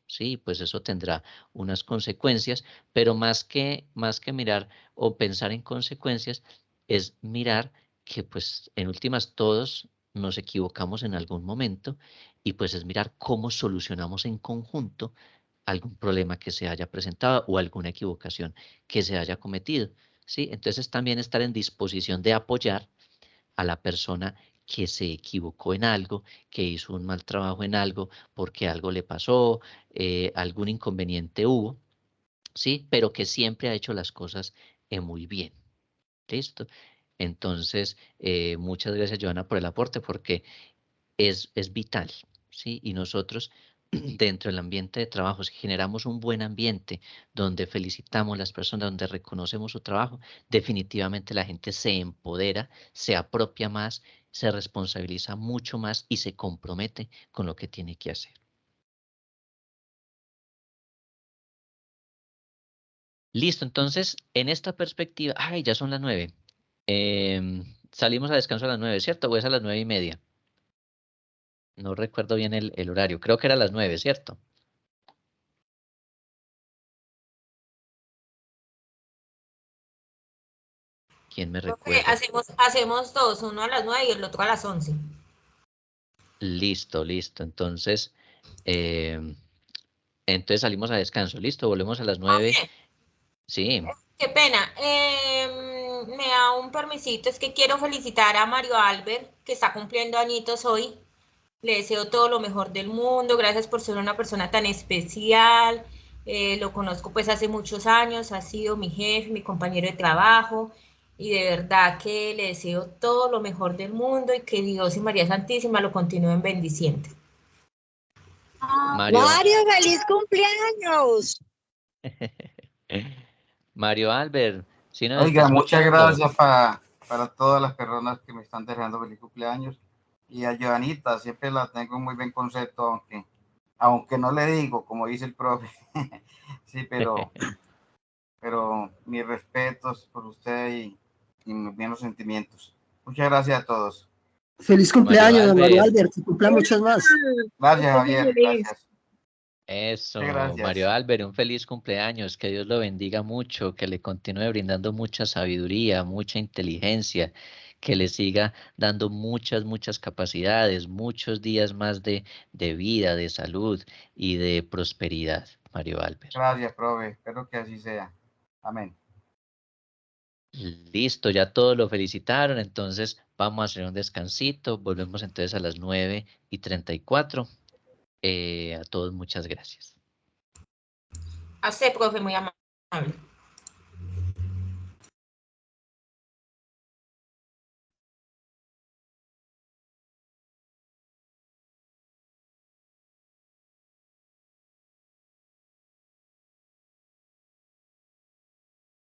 Speaker 2: ¿sí? Pues eso tendrá unas consecuencias, pero más que mirar o pensar en consecuencias, es mirar que pues en últimas todos nos equivocamos en algún momento y pues es mirar cómo solucionamos en conjunto algún problema que se haya presentado o alguna equivocación que se haya cometido, ¿sí? Entonces también estar en disposición de apoyar a la persona que se equivocó en algo, que hizo un mal trabajo en algo, porque algo le pasó, algún inconveniente hubo, ¿sí? Pero que siempre ha hecho las cosas muy bien. ¿Listo? Entonces, muchas gracias, Joana, por el aporte, porque es vital, ¿sí? Y nosotros, dentro del ambiente de trabajo, si generamos un buen ambiente donde felicitamos a las personas, donde reconocemos su trabajo, definitivamente la gente se empodera, se apropia más, se responsabiliza mucho más y se compromete con lo que tiene que hacer. Listo, entonces, en esta perspectiva, ay, ya son las 9. Salimos a descanso a las 9, ¿cierto? ¿O es a las 9:30? No recuerdo bien el horario. Creo que era a las 9, ¿cierto? ¿Quién me
Speaker 3: Profe,
Speaker 2: recuerda?
Speaker 3: hacemos dos, uno a las 9 y el otro a las 11.
Speaker 2: Listo, listo. Entonces salimos a descanso. Listo, volvemos a las 9.
Speaker 3: Profe,
Speaker 2: Sí,
Speaker 3: qué pena. Me da un permisito, es que quiero felicitar a Mario Albert, que está cumpliendo añitos hoy. Le deseo todo lo mejor del mundo. Gracias por ser una persona tan especial. Lo conozco pues hace muchos años, ha sido mi jefe, mi compañero de trabajo. Y de verdad que le deseo todo lo mejor del mundo y que Dios y María Santísima lo continúen bendiciendo.
Speaker 2: Mario.
Speaker 6: Mario, feliz cumpleaños.
Speaker 2: Mario Albert, si nos está
Speaker 4: Oiga, muchas
Speaker 2: escuchando.
Speaker 4: gracias para todas las personas que me están deseando feliz cumpleaños. Y a Joanita, siempre la tengo en muy buen concepto, aunque no le digo, como dice el profe. Sí, pero mis respetos por usted y mis buenos sentimientos. Muchas gracias a todos.
Speaker 7: Feliz cumpleaños, don Mario Albert, que cumpla muchos más.
Speaker 4: Gracias, Javier, gracias.
Speaker 2: Eso,
Speaker 4: Muchas gracias.
Speaker 2: Mario Albert, un feliz cumpleaños, que Dios lo bendiga mucho, que le continúe brindando mucha sabiduría, mucha inteligencia, que le siga dando muchas capacidades, muchos días más de vida, de salud y de prosperidad, Mario Albert.
Speaker 4: Gracias, profe, espero que así sea. Amén.
Speaker 2: Listo, ya todos lo felicitaron, entonces vamos a hacer un descansito, volvemos entonces a las 9:34. A todos muchas gracias.
Speaker 3: A usted, profe, muy amable.